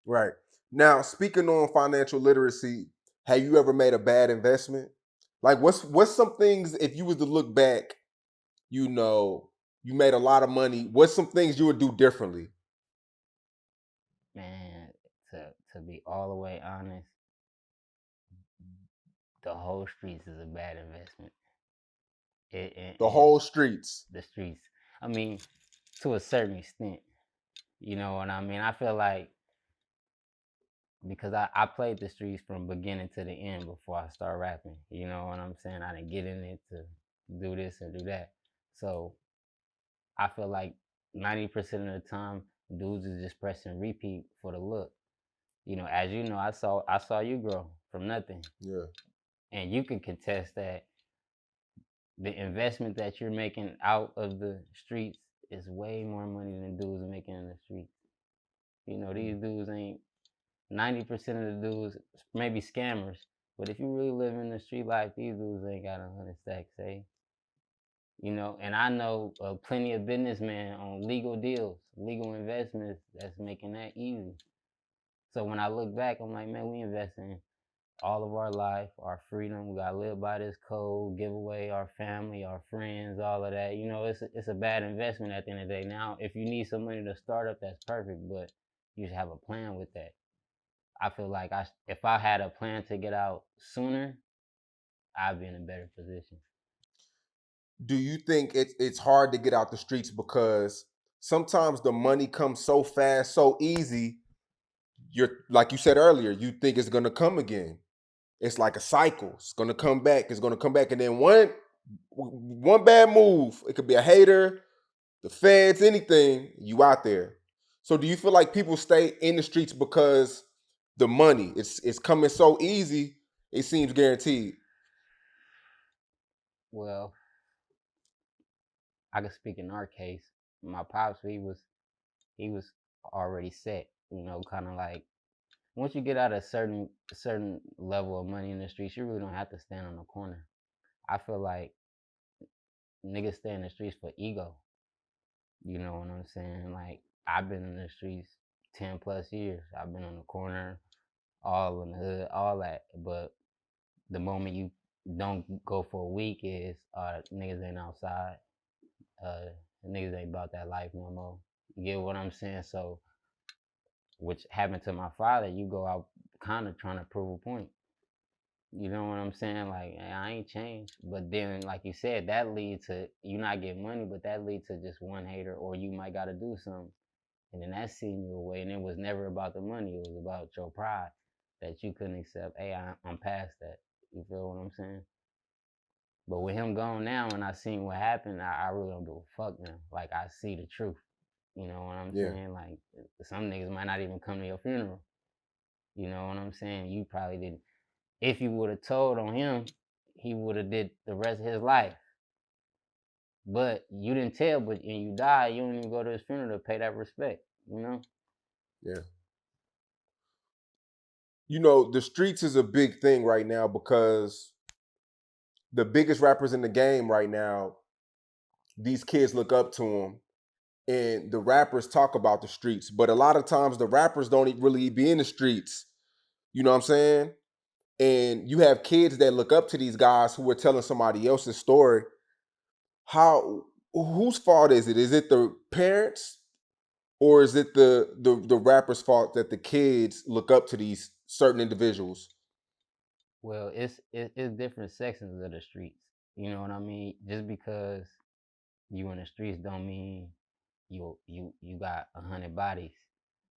Right. Now, speaking on financial literacy, have you ever made a bad investment? Like what's some things if you was to look back, you know, you made a lot of money, what's some things you would do differently? Man, to be all the way honest, the whole streets is a bad investment. The And whole streets. the streets, I mean, to a certain extent, you know what I mean. I feel like because I played the streets from beginning to the end before I start rapping. You know what I'm saying? I didn't get in it to do this and do that. So I feel like 90% of the time, dudes is just pressing repeat for the look. You know, as you know, I saw you grow from nothing, Yeah. and you can contest that the investment that you're making out of the streets is way more money than dudes are making in the streets. You know, these Mm. dudes ain't 90% of the dudes maybe scammers, but if you really live in the street life, these dudes ain't got 100 stacks, eh? You know, and I know plenty of businessmen on legal deals, legal investments that's making that easy. So when I look back, I'm like, man, we investing all of our life, our freedom. We gotta live by this code, give away our family, our friends, all of that. You know, it's a bad investment at the end of the day. Now, if you need some money to start up, that's perfect, but you should have a plan with that. I feel like if I had a plan to get out sooner, I'd be in a better position. Do you think it's hard to get out the streets because sometimes the money comes so fast, so easy, you're like you said earlier, you think it's gonna come again. It's like a cycle. It's gonna come back. It's gonna come back, and then one bad move, it could be a hater, the feds, anything. You out there. So, do you feel like people stay in the streets because the money it's coming so easy? It seems guaranteed. Well, I could speak in our case. My pops, he was already set. You know, kind of like once you get out a certain level of money in the streets, you really don't have to stand on the corner. I feel like niggas stay in the streets for ego. You know what I'm saying? Like I've been in the streets 10 plus years. I've been on the corner, all in the hood, all that. But the moment you don't go for a week is niggas ain't outside. Uh Niggas ain't about that life no more. You get what I'm saying? So which happened to my father, you go out kind of trying to prove a point. You know what I'm saying? Like I ain't changed. But then like you said, that leads to you not getting money, but that leads to just one hater or you might gotta do something. And then that's seeing you away. And it was never about the money. It was about your pride that you couldn't accept. Hey, I'm past that. You feel what I'm saying? But with him gone now, and I seen what happened, I really don't give a fuck now. Like I see the truth. You know what I'm Yeah. saying? Like some niggas might not even come to your funeral. You know what I'm saying? You probably didn't. If you would have told on him, he would have did the rest of his life. But you didn't tell, but and you died, you don't even go to his funeral to pay that respect. You know? Yeah. You know, the streets is a big thing right now because the biggest rappers in the game right now, these kids look up to them, and the rappers talk about the streets, but a lot of times the rappers don't really be in the streets. You know what I'm saying? And you have kids that look up to these guys who are telling somebody else's story. How whose fault is it? Is it the parents or is it the rapper's fault that the kids look up to these certain individuals? Well, it's different sections of the streets. You know what I mean? Just because you in the streets don't mean you got 100 bodies.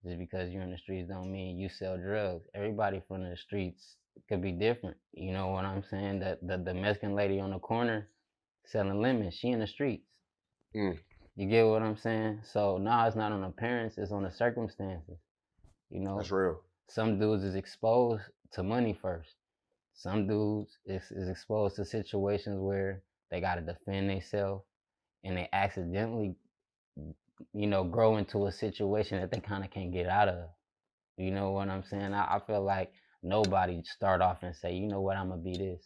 Just because you're in the streets don't mean you sell drugs. Everybody from the streets could be different. You know what I'm saying? The Mexican lady on the corner selling lemons, she in the streets. Mm, You get what I'm saying? So now it's not on the parents, it's on the circumstances. You that's know, real. some dudes is exposed to money first. Some dudes is exposed to situations where they got to defend themselves and they accidentally, grow into a situation that they kind of can't get out of. You know what I'm saying? I feel like nobody start off and say, you know what, I'm gonna be this.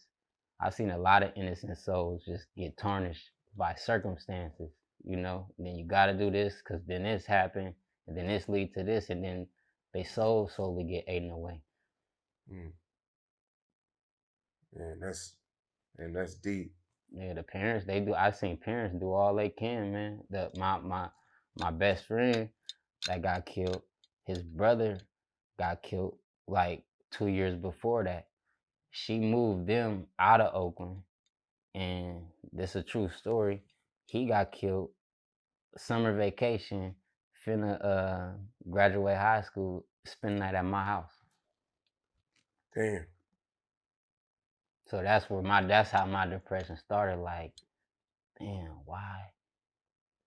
I've seen a lot of innocent souls just get tarnished by circumstances, you know. And then you got to do this because then this happened, and then this lead to this, and then they soul slowly get eaten away. Mm. And that's deep. Yeah, the parents they do. I've seen parents do all they can, man. My best friend that got killed, his brother got killed like 2 years before that. She moved them out of Oakland, and this is a true story. He got killed summer vacation, finna graduate high school, spend the night at my house. Damn. So that's how my depression started. Like, damn, why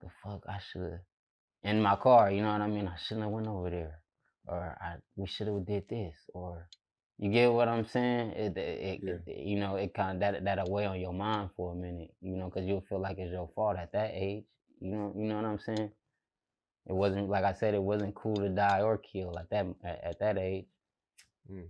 the fuck I should in my car, you know what I mean? I shouldn't have went over there, or we should have did this, or you get what I'm saying? Yeah. You know, it kind of that weigh on your mind for a minute, you know, because you'll feel like it's your fault at that age. You know what I'm saying? It wasn't like I said, it wasn't cool to die or kill at that age. Mm.